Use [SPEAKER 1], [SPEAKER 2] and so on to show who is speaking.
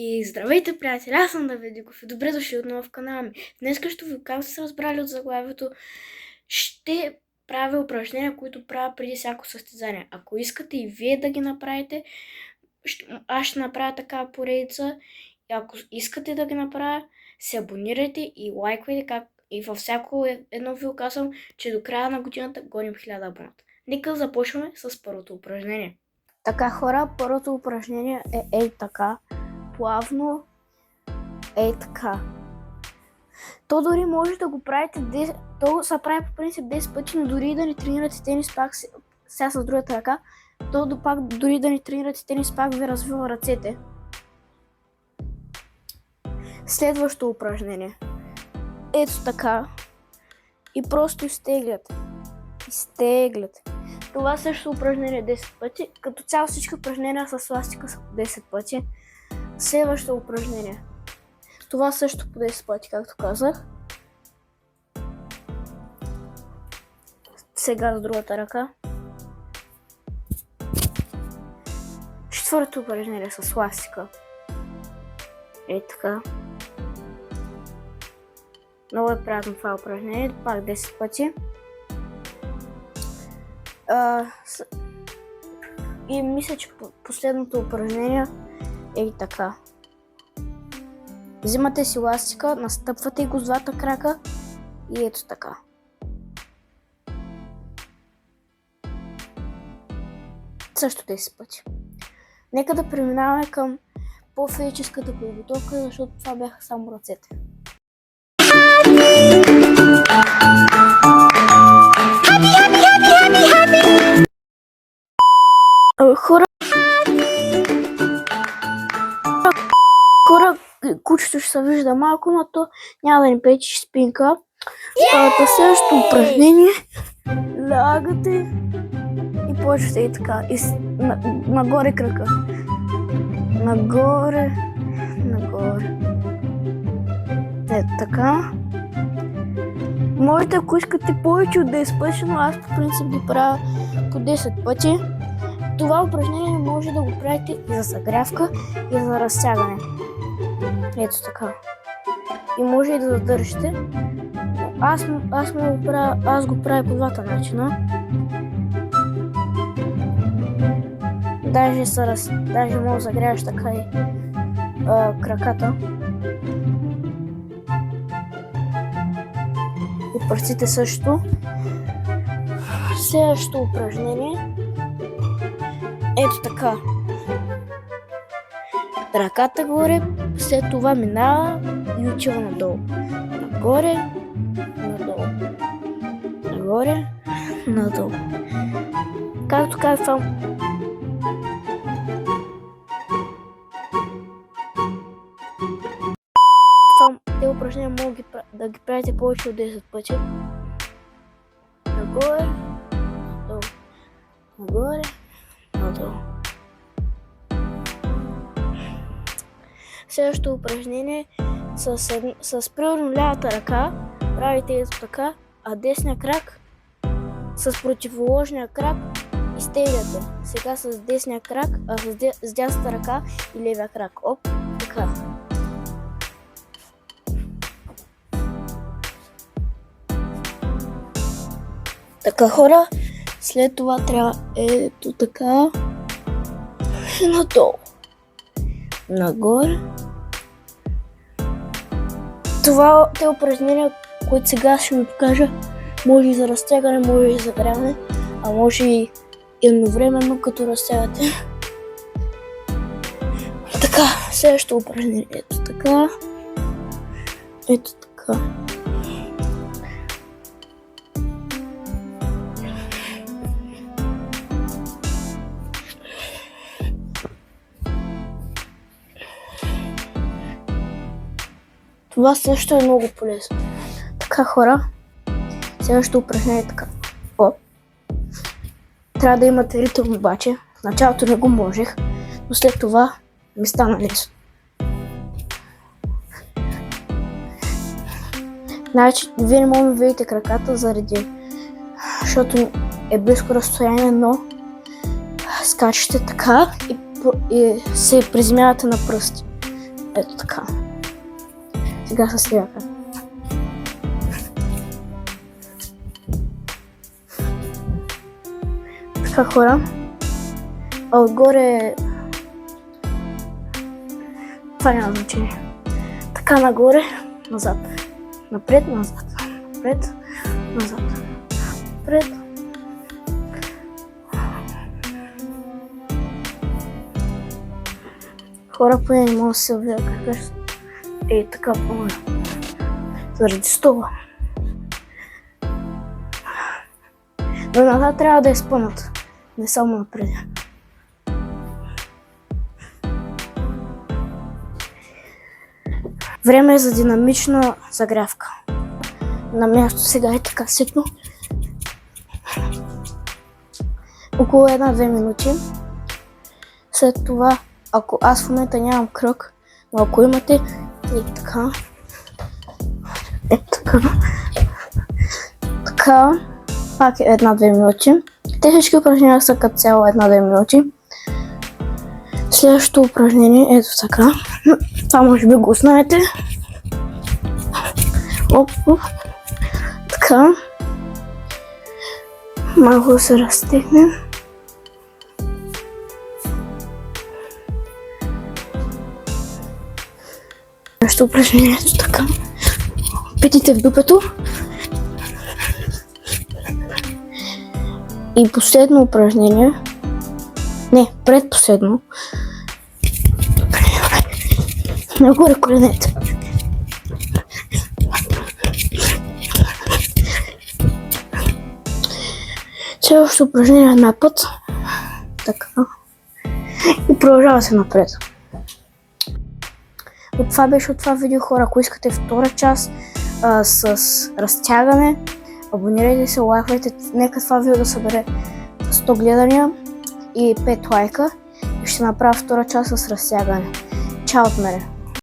[SPEAKER 1] И здравейте, приятели! Аз съм Давид Диков и добре дошли отново в канала ми. Днес, както сте разбрали от заглавието, ще правя упражнения, които правя преди всяко състезание. Ако искате и вие да ги направите, аз ще направя такава поредица. И ако искате да ги направя, се абонирайте и лайквайте, и във всяко едно видео казвам, че до края на годината гоним 1000 абоната. Нека започваме с първото упражнение. Така, хора, първото упражнение е така. Плавно, така. То дори може да го правите, то се прави по принцип 10 пъти, но дори да не тренирате тенис пак сега с другата ръка, дори да не тренирате тенис пак ви развива ръцете. Следващо упражнение. Ето така. И просто изтегляте. Това също упражнение 10 пъти. Като цяло всички упражнения с ластика са по 10 пъти. Следващо упражнение. Това също по 10 пъти, както казах. Сега с другата ръка. Четвърто упражнение с ластика. Така. Много е приятно това упражнение. Пак 10 пъти. И мисля, че последното упражнение е така. Взимате си ластика, настъпвате го с двата крака и ето така. Също 10 пъти. Нека да преминаваме към по-физическата подготовка, защото това бяха само ръцете. Хора, кучето ще се вижда малко, но то няма да ни пречи спинка. Следващото упражнение. Лягате и почвате и така. Нагоре крака. Нагоре. Ето така. Можете, ако искате повече от 10 пъти, но аз по принцип ги правя по 10 пъти. Това упражнение може да го правите и за съгрявка, и за разтягане. Ето така. И може и да задържите. Аз го правя по двата начина. Даже мога да загряваш така и краката. И пръстите също. Следващото упражнение. Ето така. Ръката горе, след това минава и отива надолу. Нагоре, надолу. Нагоре, надолу. Както казвам, те упражнения могат да ги правите повече от 10 пъти. Нагоре, надолу. Нагоре, надолу. Следващото упражнение с примерно лявата ръка правите ето така, а десния крак с противоположния крак изтегляте. Сега с десния крак, с дясната ръка и левия крак. Оп, така. Така, хора, след това трябва ето така и надолу. Нагоре. Те упражнения, които сега ще ви покажа, може и за разтягане, може и за гряване, а може и едновременно като разтягате. Така, следващото упражнение. Ето така. Ето така. Това също е много полезно. Така, хора, следващото упражнение е така. Трябва да имате ритъм обаче. В началото не го можех, но след това ми стана лесно. Значи, вие не може да видите краката защото е близко разстояние, но скачате така и се приземявате на пръсти. Ето така. Сега с левата. Така, хора. А отгоре... Това няма значение. Така нагоре, назад. Напред, назад. Напред, назад. Напред. Хора, поне не мога да се обвия как е така помня. Заради стола. Но назад трябва да изпънат. Не само напред. Време е за динамична загрявка. На място сега е така ситно. Около 1-2 минути. След това, ако аз в момента нямам кръг, но ако имате, и така. Така. Така. Пак 1-2 минути. Те всички упражнения са като цяло 1-2 минути. Следващото упражнение е ето така. Това може би го знаете. Оп, оп. Така. Малко да се разтегне. Следващото упражнение е ето така. Петите в дупето. И последно упражнение. Не, предпоследно. Нагоре коленете. Следващото упражнение на път. Така. И продължава се напред. От това беше от това видео, хора. Ако искате втора част с разтягане, абонирайте се, лайквайте. Нека това видео да събере 100 гледания и 5 лайка. И ще направя втора част с разтягане. Чао от мене!